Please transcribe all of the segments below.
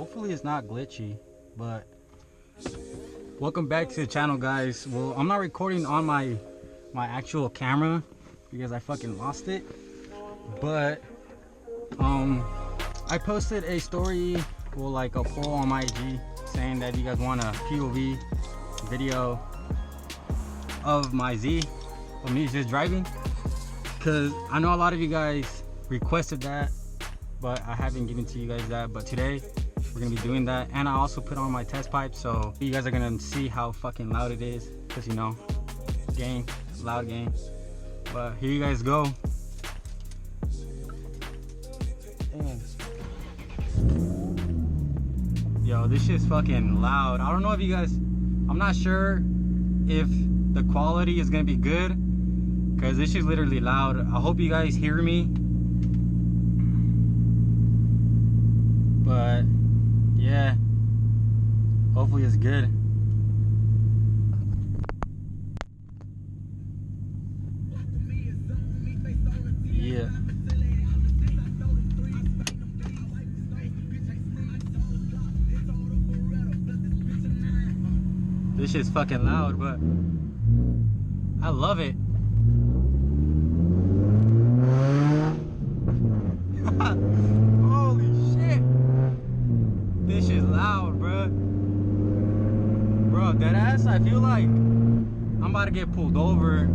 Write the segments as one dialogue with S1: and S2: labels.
S1: Hopefully it's not glitchy, but welcome back to the channel, guys. Well, I'm not recording on my actual camera because I fucking lost it, but I posted a story, well, like a poll on my IG saying that you guys want a POV video of my Z, of me just driving, because I know a lot of you guys requested that, but I haven't given to you guys that. But today we're gonna be doing that, and I also put on my test pipe, so you guys are gonna see how fucking loud it is, because you know, gang, loud gang. But here you guys go. Damn. Yo, this shit's fucking loud. I don't know if you guys, I'm not sure if the quality is gonna be good, because this shit's literally loud. I hope you guys hear me, but yeah, hopefully it's good. Yeah. This shit's fucking loud, but I love it. Holy shit. This shit's loud, bro. Bro, deadass, I feel like I'm about to get pulled over.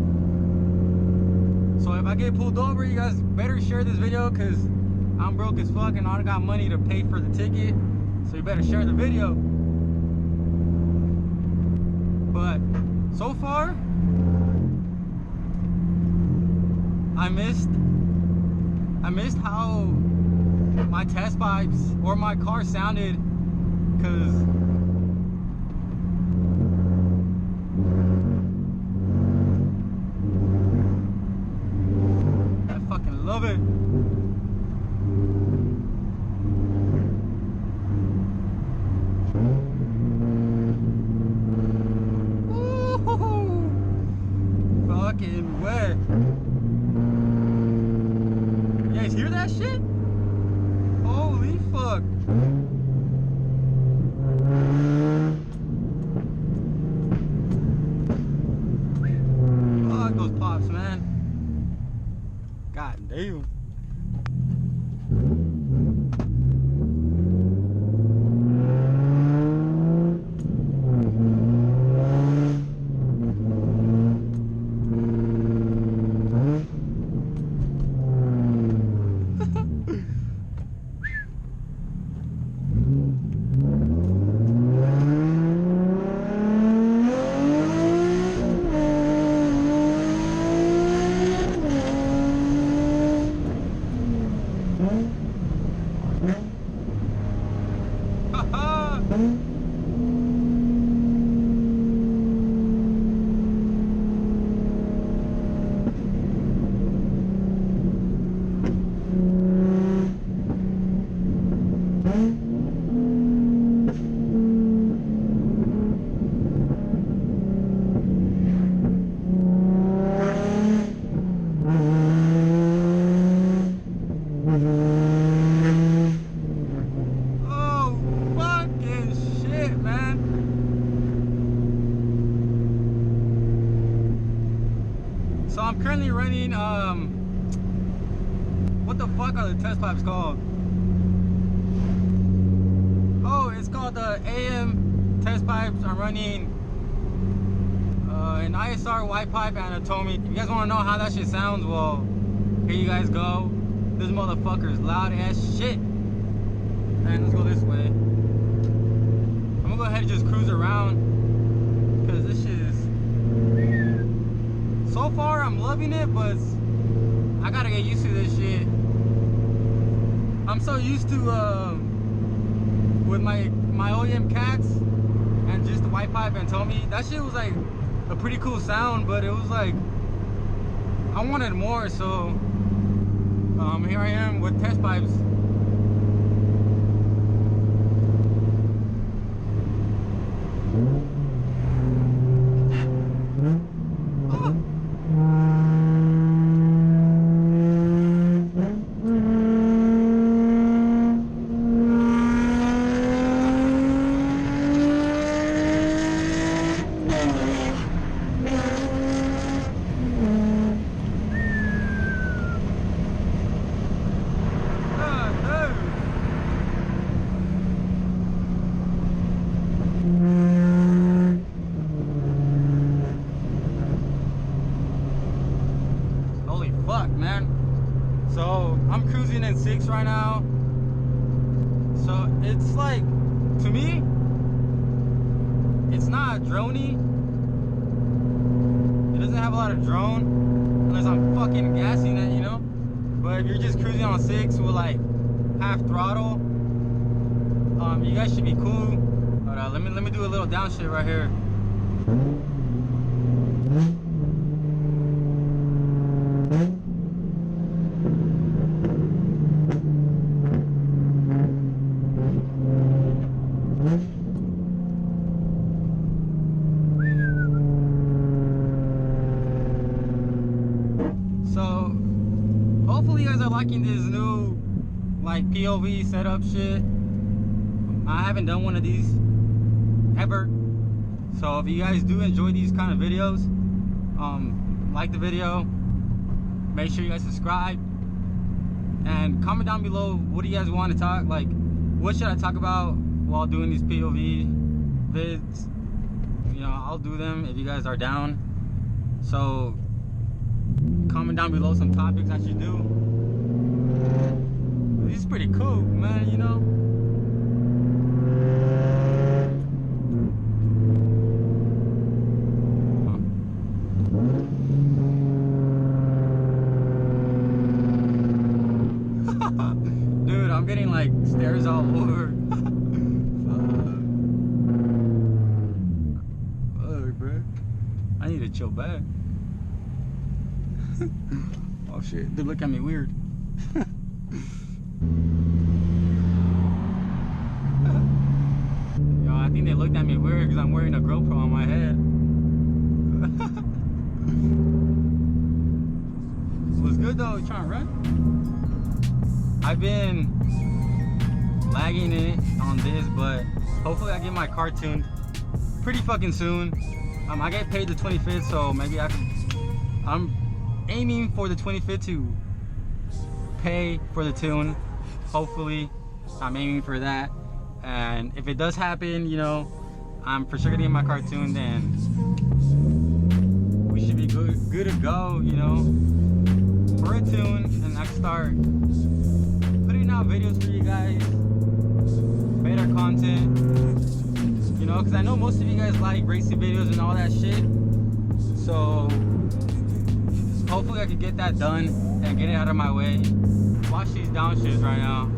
S1: So if I get pulled over, you guys better share this video, because I'm broke as fuck and I don't got money to pay for the ticket. So you better share the video. But so far, I missed how my test pipes or my car sounded, because I fucking love it. Fucking wet. You guys hear that shit? Holy fuck. Fuck those pops, man. God damn. So I'm currently running, what the fuck are the test pipes called? Oh, it's called the AM test pipes. I'm running an ISR white pipe and a tomei. If you guys want to know how that shit sounds, well, here you guys go. This motherfucker is loud as shit. And let's go this way. I'm gonna go ahead and just cruise around, because this shit is, so far I'm loving it, but I gotta get used to this shit. I'm so used to with my OEM cats and just the white pipe and tomei. That shit was like a pretty cool sound, but it was like I wanted more. So here I am with test pipes. 6 right now. So it's like, to me, it's not droney. It doesn't have a lot of drone unless I'm fucking gassing it, you know. But if you're just cruising on 6 with like half throttle, you guys should be cool. But let me do a little downshift right here. So hopefully you guys are liking this new like POV setup shit. I haven't done one of these ever, so if you guys do enjoy these kind of videos, like the video, make sure you guys subscribe and comment down below what do you guys want to talk, like what should I talk about while doing these POV vids. You know, I'll do them if you guys are down. So comment down below some topics I should do. This is pretty cool, man, you know. Dude, I'm getting like stairs all over. Fuck, bro. I need to chill back. Oh shit, they look at me weird. Yo, I think they looked at me weird because I'm wearing a GoPro on my head. What's good though? You trying to run? I've been lagging it on this, but hopefully I get my car tuned pretty fucking soon. I get paid the 25th, so maybe I can. I'm aiming for the 25th to pay for the tune. Hopefully I'm aiming for that, and if it does happen, you know, I'm for sure gonna get my car tuned and we should be good to go, you know, for a tune, and I can start putting out videos for you guys, better content, you know, because I know most of you guys like racing videos and all that shit. So hopefully I can get that done and get it out of my way. Watch these downshifts right now.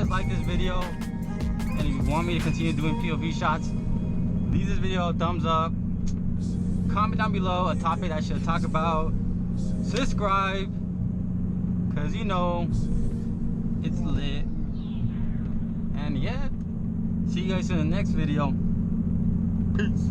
S1: Like this video, and if you want me to continue doing POV shots, leave this video a thumbs up, comment down below a topic I should talk about, subscribe, because you know it's lit, and yeah, see you guys in the next video. Peace.